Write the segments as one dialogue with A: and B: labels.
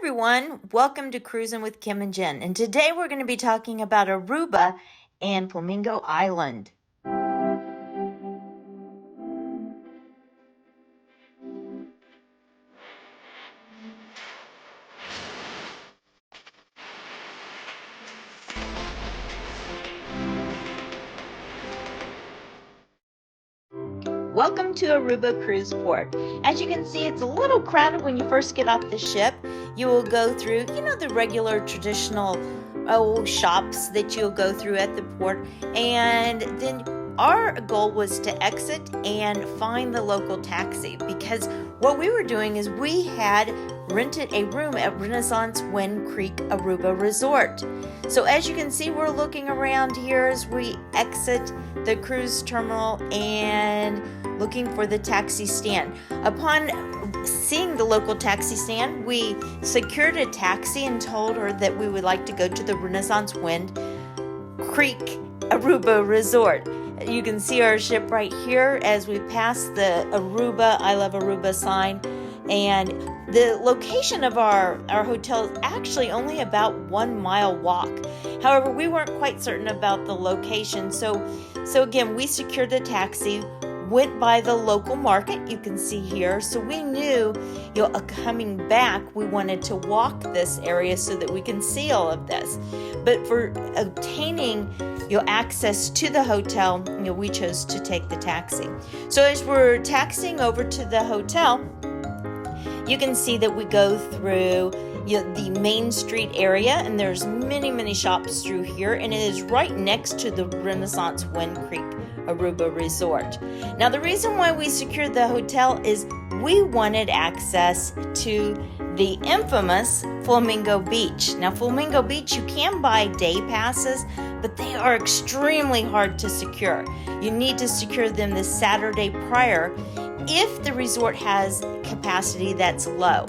A: everyone, welcome to Cruising with Kim and Jen, and today we're going to be talking about Aruba and Flamingo Island. Welcome to Aruba Cruise Port. As you can see, it's a little crowded when you first get off the ship. You will go through, the regular traditional shops that you'll go through at the port. And then our goal was to exit and find the local taxi, because what we were doing is we had rented a room at Renaissance Wind Creek Aruba Resort. So as you can see, we're looking around here as we exit the cruise terminal and looking for the taxi stand. Upon seeing the local taxi stand, we secured a taxi and told her that we would like to go to the Renaissance Wind Creek Aruba Resort. You can see our ship right here as we pass the Aruba, I Love Aruba sign. And the location of our hotel is actually only about 1 mile walk. However, we weren't quite certain about the location. So again, we secured a taxi, went by the local market, you can see here. So we knew, coming back, we wanted to walk this area so that we can see all of this. But for obtaining access to the hotel, we chose to take the taxi. So as we're taxiing over to the hotel, you can see that we go through the Main Street area, and there's many shops through here, and it is right next to the Renaissance Wind Creek Aruba Resort. Now, the reason why we secured the hotel is we wanted access to the infamous Flamingo Beach. Now, Flamingo Beach, you can buy day passes, but they are extremely hard to secure. You need to secure them the Saturday prior if the resort has capacity that's low.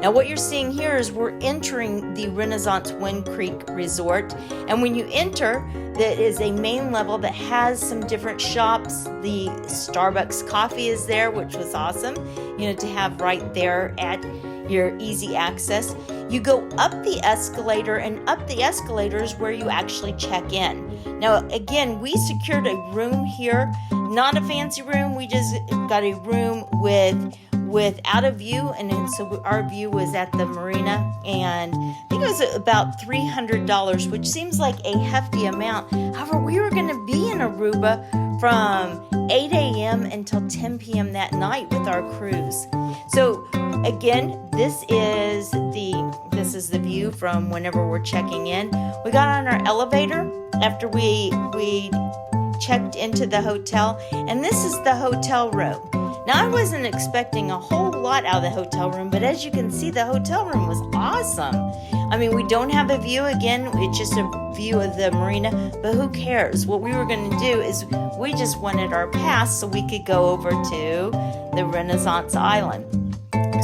A: Now, what you're seeing here is we're entering the Renaissance Wind Creek Resort, and when you enter, there is a main level that has some different shops. The Starbucks coffee is there, which was awesome, to have right there at your easy access. You go up the escalator, and up the escalator is where you actually check in. Now, again, we secured a room here, not a fancy room. We just got a room without a view, and then so our view was at the marina, and I think it was about $300, which seems like a hefty amount. However, we were going to be in Aruba from 8 a.m. until 10 p.m. that night with our cruise. So again, this is the view from whenever we're checking in. We got on our elevator after we checked into the hotel, and this is the hotel room. Now, I wasn't expecting a whole lot out of the hotel room, but as you can see, the hotel room was awesome. I mean, we don't have a view. Again, it's just a view of the marina, but who cares? What we were going to do is we just wanted our pass so we could go over to the Renaissance Island.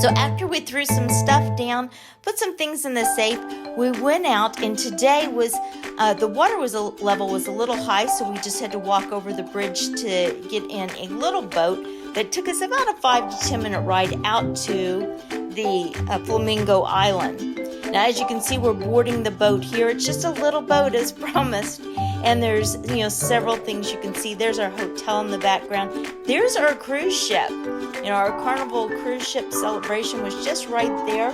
A: So after we threw some stuff down, put some things in the safe, we went out, and today was the water level was a little high, so we just had to walk over the bridge to get in a little boat that took us about a 5 to 10 minute ride out to the Flamingo Island. Now, as you can see, we're boarding the boat here. It's just a little boat as promised. And there's, several things you can see. There's our hotel in the background. There's our cruise ship. Our Carnival cruise ship celebration was just right there.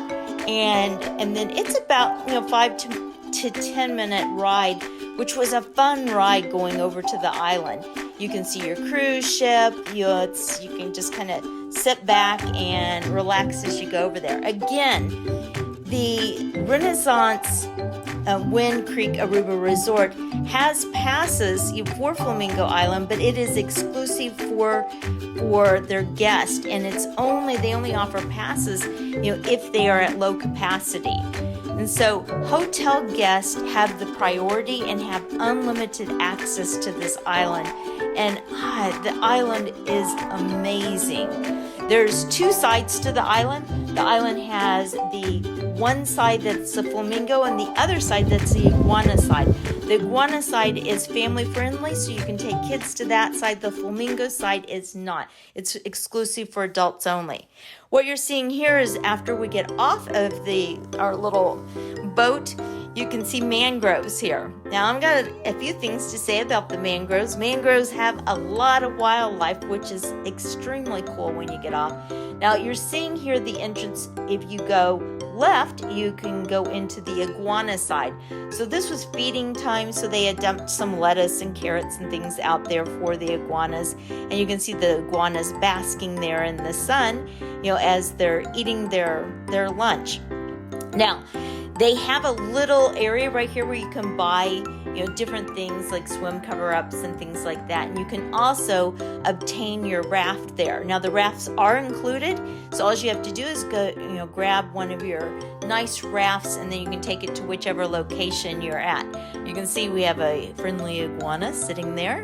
A: And then it's about, 5 to 10 minute ride, which was a fun ride going over to the island. You can see your cruise ship. You can just kind of sit back and relax as you go over there. Again, the Renaissance Wind Creek Aruba Resort has passes for Flamingo Island, but it is exclusive for their guests, and they only offer passes, if they are at low capacity. And so hotel guests have the priority and have unlimited access to this island. And the island is amazing. There's 2 sides to the island. The island has the one side that's the flamingo and the other side that's the iguana side. The iguana side is family friendly, so you can take kids to that side. The flamingo side is not. It's exclusive for adults only. What you're seeing here is after we get off of our little boat, you can see mangroves here. Now I've got a few things to say about the mangroves. Mangroves have a lot of wildlife, which is extremely cool when you get off. Now you're seeing here the entrance. If you go left, you can go into the iguana side. So this was feeding time, so they had dumped some lettuce and carrots and things out there for the iguanas. And you can see the iguanas basking there in the sun, as they're eating their lunch. Now, they have a little area right here where you can buy, different things like swim cover-ups and things like that. And you can also obtain your raft there. Now, the rafts are included, so all you have to do is go, grab one of your nice rafts, and then you can take it to whichever location you're at. You can see we have a friendly iguana sitting there.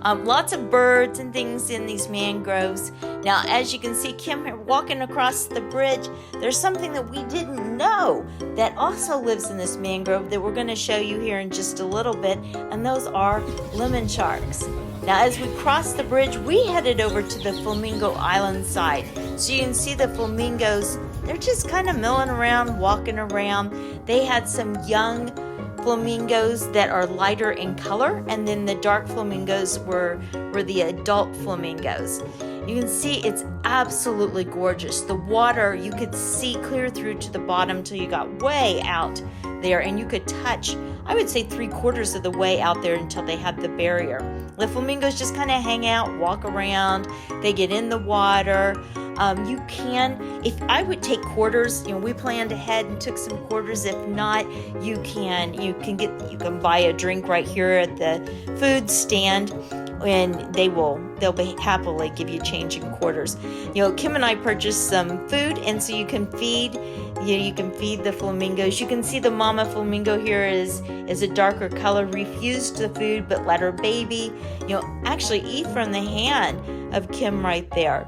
A: Lots of birds and things in these mangroves. Now, as you can see, Kim walking across the bridge, there's something that we didn't know that also lives in this mangrove that we're going to show you here in just a little bit, and those are lemon sharks. Now, as we crossed the bridge, we headed over to the Flamingo Island side. So you can see the flamingos, they're just kind of milling around, walking around. They had some young flamingos that are lighter in color, and then the dark flamingos were the adult flamingos. You can see it's absolutely gorgeous. The water, you could see clear through to the bottom till you got way out there, and you could touch, I would say, 3/4 of the way out there until they had the barrier. The flamingos just kind of hang out, walk around, they get in the water. You can, if I would take quarters, we planned ahead and took some quarters. If not, you can buy a drink right here at the food stand, and they'll happily give you change in quarters. Kim and I purchased some food, and so you can feed the flamingos. You can see the mama flamingo here is a darker color, refused the food but let her baby, actually eat from the hand of Kim right there.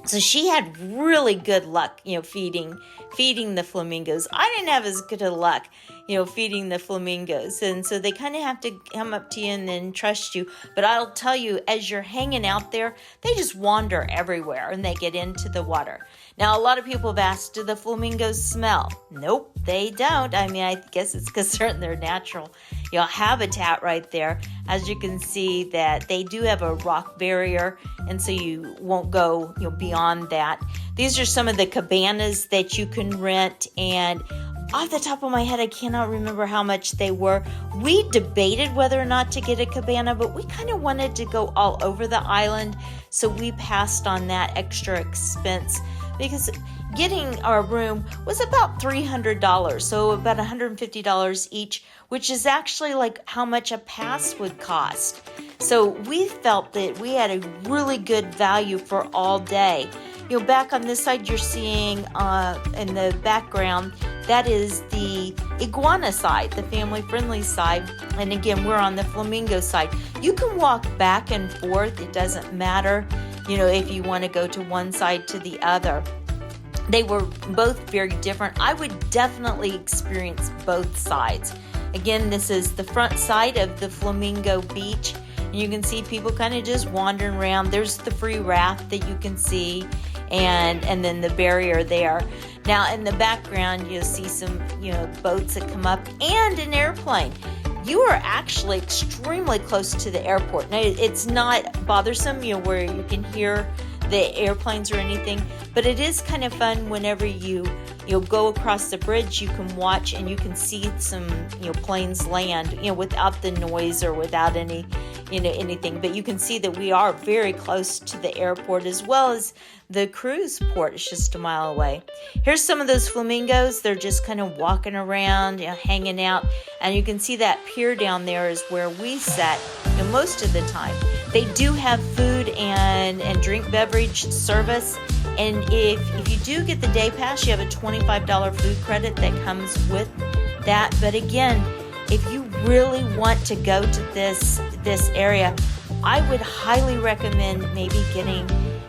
A: So she had really good luck, feeding the flamingos. I didn't have as good a luck, feeding the flamingos. And so they kind of have to come up to you and then trust you. But I'll tell you, as you're hanging out there, they just wander everywhere and they get into the water. Now, a lot of people have asked, do the flamingos smell? Nope, they don't. I mean, I guess it's because they're in their natural habitat right there. As you can see that they do have a rock barrier, and so you won't go beyond that. These are some of the cabanas that you can rent, and off the top of my head, I cannot remember how much they were. We debated whether or not to get a cabana, but we kind of wanted to go all over the island, so we passed on that extra expense because getting our room was about $300, so about $150 each, which is actually like how much a pass would cost. So we felt that we had a really good value for all day. Back on this side, you're seeing in the background, that is the iguana side, the family-friendly side. And again, we're on the flamingo side. You can walk back and forth. It doesn't matter, if you want to go to one side to the other. They were both very different. I would definitely experience both sides. Again, this is the front side of the Flamingo Beach. And you can see people kind of just wandering around. There's the free raft that you can see, and then the barrier there. Now, in the background, you'll see some, boats that come up and an airplane. You are actually extremely close to the airport. Now, it's not bothersome, where you can hear the airplanes or anything, but it is kind of fun whenever you'll go across the bridge. You can watch and you can see some planes land without the noise or without any anything, but you can see that we are very close to the airport as well as the cruise port. It's just a mile away. Here's some of those flamingos. They're just kind of walking around, hanging out, and you can see that pier down there is where we sat most of the time. They do have food and drink beverage service, and if you do get the day pass, you have a $25 food credit that comes with that. But again, if you really want to go to this area, I would highly recommend maybe getting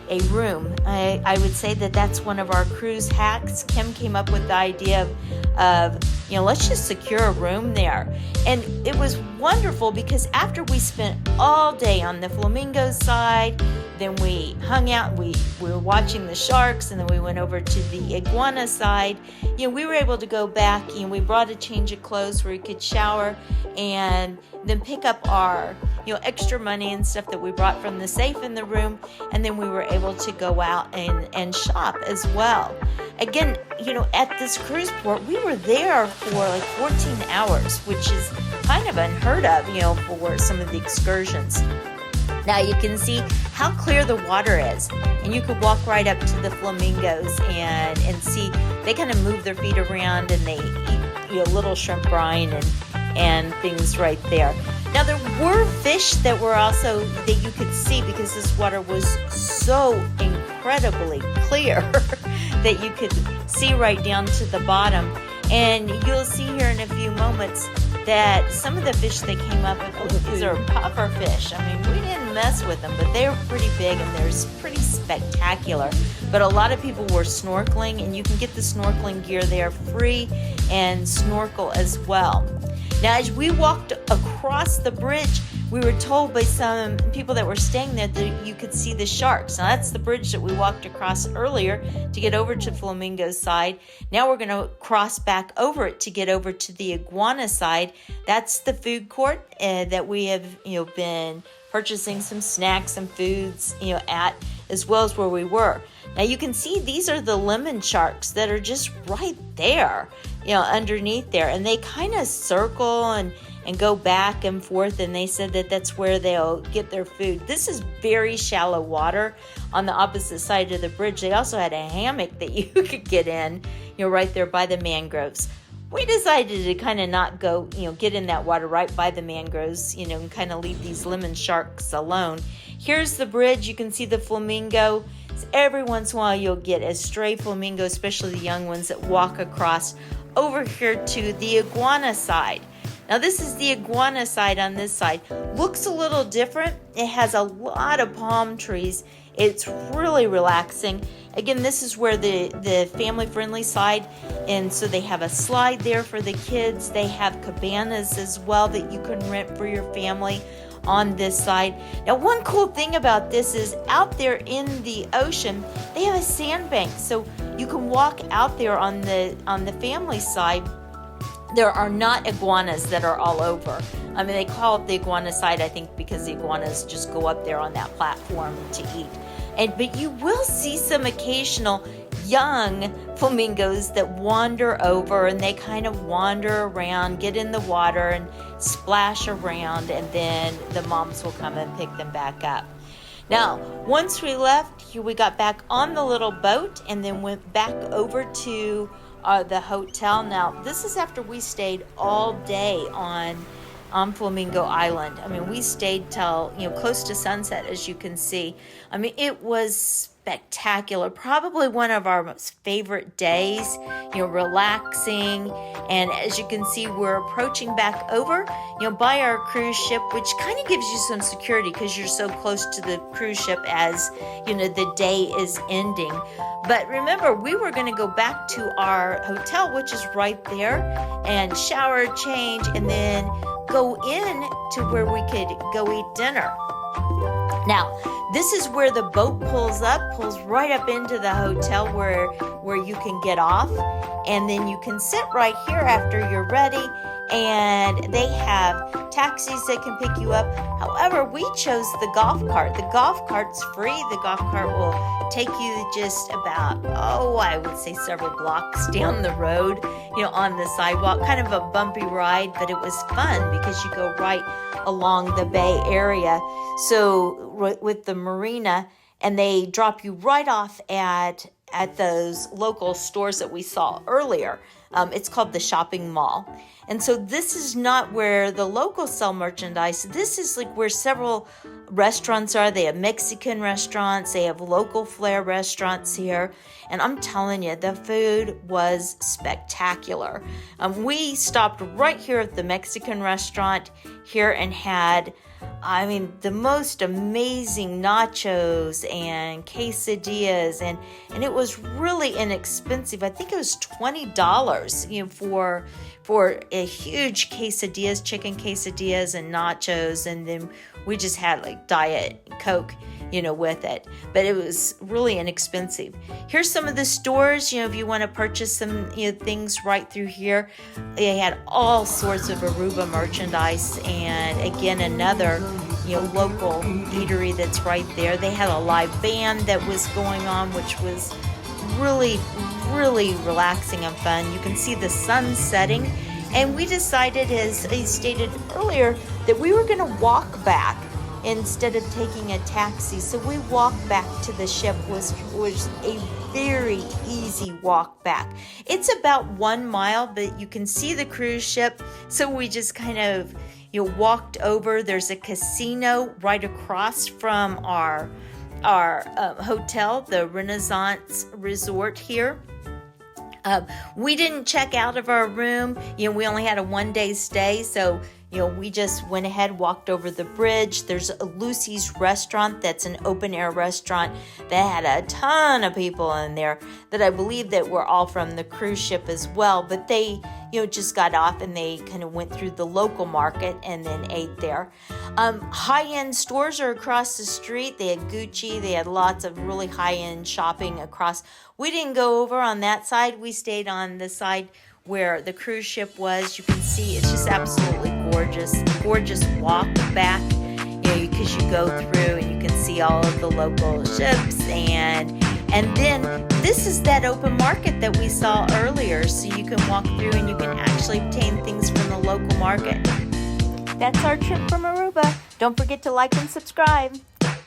A: a room. I would say that that's one of our cruise hacks. Kim came up with the idea of let's just secure a room there. And it was wonderful because after we spent all day on the flamingo side, then we hung out, we were watching the sharks, and then we went over to the iguana side. We were able to go back, we brought a change of clothes where we could shower and then pick up our extra money and stuff that we brought from the safe in the room, and then we were able to go out and shop as well. Again, at this cruise port, we were there for like 14 hours, which is kind of unheard of, for some of the excursions. Now you can see how clear the water is, and you could walk right up to the flamingos and see they kind of move their feet around, and they eat little shrimp brine and things right there. Now there were fish that you could see because this water was so incredibly clear that you could see right down to the bottom. And you'll see here in a few moments that some of the fish that came up with, these are puffer fish. I mean, we didn't mess with them, but they were pretty big and they're pretty spectacular. But a lot of people were snorkeling, and you can get the snorkeling gear there free and snorkel as well. Now, as we walked across the bridge, we were told by some people that were staying there that you could see the sharks. Now, that's the bridge that we walked across earlier to get over to Flamingo's side. Now we're going to cross back over it to get over to the iguana side. That's the food court that we have, been purchasing some snacks and foods, at, as well as where we were. Now you can see these are the lemon sharks that are just right there, underneath there, and they kind of circle and go back and forth, and they said that that's where they'll get their food. This is very shallow water on the opposite side of the bridge. They also had a hammock that you could get in, right there by the mangroves. We decided to kind of not go, get in that water right by the mangroves, and kind of leave these lemon sharks alone. Here's the bridge. You can see the flamingo. So every once in a while you'll get a stray flamingo, especially the young ones that walk across over here to the iguana side. Now this is the iguana side on this side. Looks a little different. It has a lot of palm trees. It's really relaxing. Again, this is where the family-friendly side, and so they have a slide there for the kids. They have cabanas as well that you can rent for your family on this side. Now, one cool thing about this is out there in the ocean, they have a sandbank, so you can walk out there on the family side. There are not iguanas that are all over. I mean, they call it the iguana side, I think, because the iguanas just go up there on that platform to eat. But you will see some occasional young flamingos that wander over, and they kind of wander around, get in the water and splash around, and then the moms will come and pick them back up. Now, once we left, we got back on the little boat and then went back over to the hotel. Now, this is after we stayed all day on Flamingo Island. I mean, we stayed till, close to sunset, as you can see. I mean, it was spectacular. Probably one of our most favorite days, relaxing. And as you can see, we're approaching back over, by our cruise ship, which kind of gives you some security because you're so close to the cruise ship as, the day is ending. But remember, we were going to go back to our hotel, which is right there, and shower, change, and then go in to where we could go eat dinner. Now, this is where the boat pulls right up into the hotel where you can get off, and then you can sit right here after you're ready, and they have taxis that can pick you up. However, we chose the golf cart. The golf cart's free. The golf cart will take you just about, I would say several blocks down the road, on the sidewalk. Kind of a bumpy ride, but it was fun because you go right along the Bay Area. So with the marina, and they drop you right off at those local stores that we saw earlier. It's called the shopping mall. And so this is not where the locals sell merchandise. This is like where several restaurants are. They have Mexican restaurants. They have local flair restaurants here. And I'm telling you, the food was spectacular. We stopped right here at the Mexican restaurant here and had I mean, the most amazing nachos and quesadillas, and it was really inexpensive. I think it was $20, for a huge quesadillas, chicken quesadillas and nachos, and then we just had like Diet Coke, with it. But it was really inexpensive. Here's some of the stores, if you want to purchase some things right through here. They had all sorts of Aruba merchandise, and again, another local eatery that's right there. They had a live band that was going on, which was really, really relaxing and fun. You can see the sun setting, and we decided, as I stated earlier, that we were going to walk back instead of taking a taxi. So we walked back to the ship, was a very easy walk back. It's about 1 mile, but you can see the cruise ship, so we just kind of walked over. There's a casino right across from our hotel, the Renaissance Resort here. We didn't check out of our room. We only had a 1-day stay, so we just went ahead, walked over the bridge. There's a Lucy's restaurant that's an open-air restaurant that had a ton of people in there that I believe that were all from the cruise ship as well. But they, just got off and they kind of went through the local market and then ate there. High-end stores are across the street. They had Gucci. They had lots of really high-end shopping across. We didn't go over on that side. We stayed on the side where the cruise ship was. You can see it's just absolutely gorgeous walk back, because you go through and you can see all of the local ships, and then this is that open market that we saw earlier, so you can walk through and you can actually obtain things from the local market. That's our trip from Aruba. Don't forget to like and subscribe.